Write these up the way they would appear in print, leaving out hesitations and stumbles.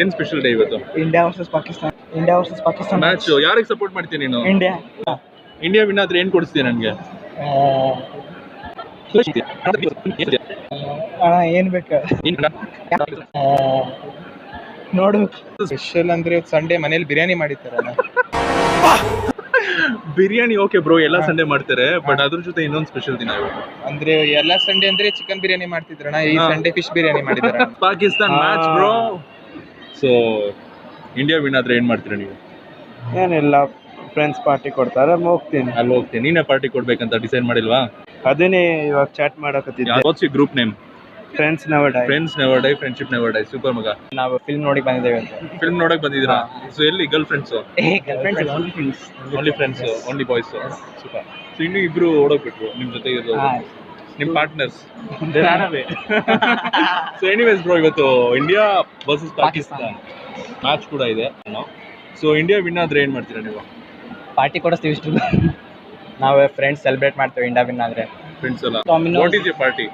ಏನ್ special day ಇವತ್ತು? India versus Pakistan match ಯಾರಿಗೆ ಸಪೋರ್ಟ್ ಮಾಡ್ತೀನಿ ನೀನು? ಇಂಡಿಯಾ. ಇಂಡಿಯಾ ವಿನ್ ಆದ್ರೆ ಏನ್ ಕೊಡಿಸ್ತೀಯ ನನಗೆ? ಏನ್ ಬೇಕು ನೋಡು. ಸ್ಪೆಷಲ್ ಅಂದ್ರೆ ಸಂಡೇ ಮನೇಲಿ ಬಿರಿಯಾನಿ ಮಾಡಿರ್ತಾರಲ್ಲ. ಬಿರಿಯಾನಿ ಓಕೆ ಬ್ರೋ, ಎಲ್ಲ ಸಂಡೇ ಮಾಡ್ತಾರೆ, ಬಟ್ ಅದ್ರ ಜೊತೆ ಇನ್ನೊಂದು ಸ್ಪೆಷಲ್ ದಿನ ಇವತ್ತು. ಅಂದ್ರೆ ಎಲ್ಲಾ ಸಂಡೇ ಅಂದ್ರೆ ಚಿಕನ್ ಬಿರಿಯಾನಿ ಮಾಡ್ತಿದ್ರಣ್ಣ, ಈ ಸಂಡೇ ಫಿಶ್ ಬಿರಿಯಾನಿ ಮಾಡಿದಾರೆ. Pakistan match bro. So India win ಆದ್ರೆ ಏನ್ ಮಾಡ್ತೀರಾ ನೀವು? ಏನಿಲ್ಲ, ಫ್ರೆಂಡ್ಸ್ ಪಾರ್ಟಿ ಕೊಡ್ತಾರೆ, ಹೋಗ್ತೀನಿ. ಅಲ್ಲಿ ಹೋಗ್ತೀನಿ. ನೀನೇ ಪಾರ್ಟಿ ಕೊಡ್ಬೇಕಂತ ಡಿಸೈಡ್ ಮಾಡಿಲ್ವಾ? ಅದನ್ನೇ ಇವಾಗ ಚಾಟ್ ಮಾಡಕತ್ತಿದ್ದೆ. What's you group name? Friends never die. Friends never die, friendship never die. Super ಮಗ. ನಾವು ಫಿಲ್ಮ್ ನೋಡಿ ಬಂದಿದ್ದೇವೆ ಅಂತ. ಫಿಲ್ಮ್ ನೋಡಕ್ ಬಂದಿದ್ದೀರಾ? ಸೊ ಎಲ್ಲಿ girl friends? Only friends, only boys. Super. So ಇನ್ನು ಇಬ್ರು ಓಡೋಗ್ಬಿಟ್ರು ನಿಮ್ ಜೊತೆ ಇರೋದು, ನಿಮ್ ಪಾರ್ಟ್ನರ್ಸ್. ಸೊ ಎನಿವೇಸ್ ಬ್ರೋ, ಇವತ್ತು ಇಂಡಿಯಾ ವರ್ಸಸ್ ಪಾಕಿಸ್ತಾನ್ ಮ್ಯಾಚ್ ಕೂಡ ಇದೆ. ಸೊ ಇಂಡಿಯಾ ವಿನ್ ಆದ್ರೆ ಏನ್ ಮಾಡ್ತೀರಾ ನೀವು? ಪಾರ್ಟಿ ಕೊಡಿಸ್ತೀವಿ ಇಷ್ಟು. ನಾವು ಫ್ರೆಂಡ್ಸ್ ಸೆಲೆಬ್ರೇಟ್ ಮಾಡ್ತೇವೆ ಇಂಡಿಯಾ ವಿನ್ ಆದ್ರೆ. ಫ್ರೆಂಡ್ಸ್ ಎಲ್ಲ Domino's. What is your party?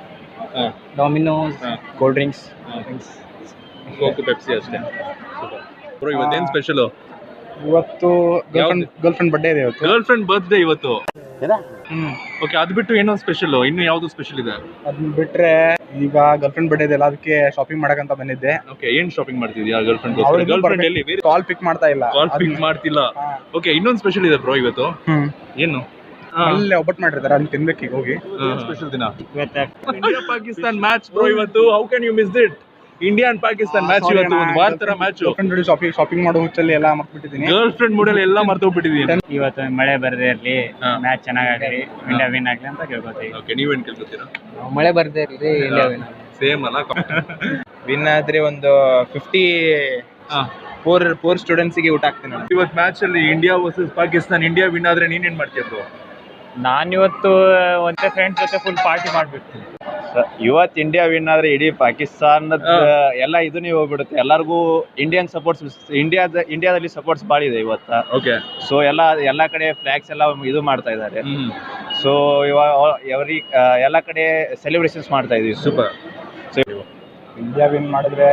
Dominos, cold drinks, coke, Pepsi ಅಷ್ಟೇ. ಬ್ರೋ ಇವತ್ತೇನ್ ಸ್ಪೆಷಲ್? ಇವತ್ತು ಗರ್ಲ್ ಫ್ರೆಂಡ್ ಬರ್ಡೇ ಇದೆ ಇವತ್ತು. ಗರ್ಲ್ ಫ್ರೆಂಡ್ ಬರ್ತ್ಡೇ ಇವತ್ತು. ಓಕೆ, ಅದ್ ಬಿಟ್ಟು ಏನೋ ಸ್ಪೆಷಲ್, ಇನ್ನು ಯಾವ್ದು ಸ್ಪೆಷಲ್ ಇದೆ? ಅದನ್ನ ಬಿಟ್ರೆ ಈಗ ಗರ್ಲ್ ಫ್ರೆಂಡ್ ಬರ್ಡೇ ಇದೆಲ್ಲ, ಅದಕ್ಕೆ ಶಾಪಿಂಗ್ ಮಾಡಕಂತ ಬಂದಿದ್ದೆ. ಓಕೆ, ಏನ್ ಶಾಪಿಂಗ್ ಮಾಡ್ತಿದ್ಯಾ ಗರ್ಲ್ ಫ್ರೆಂಡ್? ಗರ್ಲ್ ಫ್ರೆಂಡ್ ಎಲ್ಲಿ? ಕಾಲ್ ಪಿಕ್ ಮಾಡ್ತಾ ಇಲ್ಲ. ಕಾಲ್ ಪಿಕ್ ಮಾಡ್ತಿಲ್ಲ. ಓಕೆ, ಇನ್ನೊಂದು ಸ್ಪೆಷಲ್ ಇದೆ ಬ್ರೋ ಇವತ್ತು. ಏನು? ಅಲ್ಲೇ ಒಬ್ಬಟ್ಟು ಮಾಡಿರ್ತಾರೆ, ಅದನ್ನ ತಿನ್ಬೇಕು ಈಗ ಹೋಗಿ. ಸ್ಪೆಷಲ್ ದಿನ ಇಂಡಿಯಾ ಪಾಕಿಸ್ತಾನ್ ಮ್ಯಾಚ್ ಬ್ರೋ ಇವತ್ತು. How can you miss it? India and Pakistan match ಇವತ್ತು, ಒಂದು ವಾರ ತರ ಮ್ಯಾಚ್. ಶಾಪಿಂಗ್ ಮಾಡೋ ಹುಚ್ಚಲ್ಲಿ ಎಲ್ಲ ಮರ್ತ್ಬಿಟ್ಟಿದ್ದೀನಿ. ಗರ್ಲ್ ಫ್ರೆಂಡ್ ಮೂಡಲ್ಲಿ ಎಲ್ಲ ಮರ್ತೋಗ್ಬಿಟ್ಟಿದೀನಿ. ಇವತ್ತು ಮಳೆ ಬರದೇ ಇರ್ಲಿ, ಮ್ಯಾಚ್ ಚೆನ್ನಾಗಾಗಲಿ, ಇಂಡಿಯಾ ವಿನ್ ಆಗ್ಲಿ ಅಂತ ಕೇಳ್ಕೊತೀವಿ. ಓಕೆ, ನೀವೇನ್ ಕೇಳ್ಕೊತೀರಾ? ಮಳೆ ಬರದೇ ಇರ್ಲಿ, ಇಂಡಿಯಾ ವಿನ್. ಸೇಮ್ ಅಲ್ಲ. ವಿನ್ ಆದ್ರೆ ಒಂದು 54 ಸ್ಟೂಡೆಂಟ್ಸ್ಗೆ ಊಟ ಹಾಕ್ತೀನಿ. ಇವತ್ತು ಮ್ಯಾಚ್ ಅಲ್ಲಿ India versus Pakistan, India win ಆದ್ರೆ ನೀನೇನ್ ಮಾಡ್ತೀಯ ಬ್ರೋ? ನಾನಿವತ್ತು ಒಂದೇ ಫ್ರೆಂಡ್ಸ್ ಜೊತೆ ಫುಲ್ ಪಾರ್ಟಿ ಮಾಡ್ಬಿಡ್ತೀನಿ. ಇವತ್ತು ಇಂಡಿಯಾ ವಿನ್ ಆದ್ರೆ ಇಡೀ ಪಾಕಿಸ್ತಾನದ ಎಲ್ಲ ಇದನ್ನೇ ಹೋಗ್ಬಿಡುತ್ತೆ. ಎಲ್ಲರಿಗೂ ಇಂಡಿಯನ್ ಸಪೋರ್ಟ್ಸ್, ಇಂಡಿಯಾದಲ್ಲಿ ಸಪೋರ್ಟ್ಸ್ ಭಾಳ ಇದೆ ಇವತ್ತು. ಓಕೆ, ಸೊ ಎಲ್ಲ ಕಡೆ ಫ್ಲಾಗ್ಸ್ ಎಲ್ಲ ಇದು ಮಾಡ್ತಾ ಇದ್ದಾರೆ. ಸೊ ಇವಾಗ ಎಲ್ಲ ಕಡೆ ಸೆಲೆಬ್ರೇಷನ್ಸ್ ಮಾಡ್ತಾ ಇದೀವಿ. ಸೂಪರ್. ಇಂಡಿಯಾ ವಿನ್ ಮಾಡಿದ್ರೆ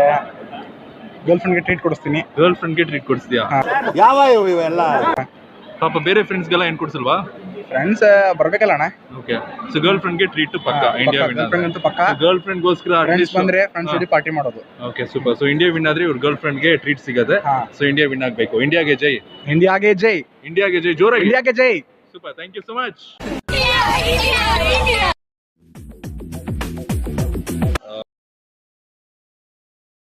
ಗರ್ಲ್ ಫ್ರೆಂಡ್ಗೆ ಟ್ರೀಟ್ ಕೊಡಿಸ್ತೀನಿ. ಗರ್ಲ್ ಫ್ರೆಂಡ್ಗೆ ಟ್ರೀಟ್ ಕೊಡಿಸ್ತೀಯಾ? ಯಾವ ಇವೆಲ್ಲ ಪಾಪ ಬೇರೆ ಫ್ರೆಂಡ್ಸ್ಗೆಲ್ಲ ಏನ್ ಕೊಡ್ಸಲ್ವಾ? ಫ್ರೆಂಡ್ಸ್ ಬರ್ಬೇಕಲ್ಲ ಅಣ್ಣ. ಓಕೆ, ಸೊ ಗರ್ಲ್ ಫ್ರೆಂಡ್ಗೆ ಟ್ರೀಟ್ ಪಕ್ಕ. ಇಂಡಿಯಾ ವಿನ್ ಗರ್ಲ್ ಫ್ರೆಂಡ್ ಅಂತೂ ಪಕ್ಕ. ಗರ್ಲ್ ಫ್ರೆಂಡ್ ಗೋಸ್ಕರ ಫ್ರೆಂಡ್ಸ್ ಬಂದ್ರೆ ಫ್ರೆಂಡ್ಸ್ ಜೊತೆ ಪಾರ್ಟಿ ಮಾಡೋದು. Okay, super. So India win ಆದ್ರೆ ಇವ್ರ ಗರ್ಲ್ ಫ್ರೆಂಡ್ಗೆ ಟ್ರೀಟ್ ಸಿಗುತ್ತೆ. ಸೊ ಇಂಡಿಯಾ ವಿನ್ ಆಗ್ಬೇಕು. ಇಂಡಿಯಾಗೆ ಜೈ. ಇಂಡಿಯಾಗೆ ಜೈ. ಇಂಡಿಯಾಗೆ ಜೈ. ಜೋರಾಗಿ ಇಂಡಿಯಾಗೆ ಜೈ. Super. Thank you so much.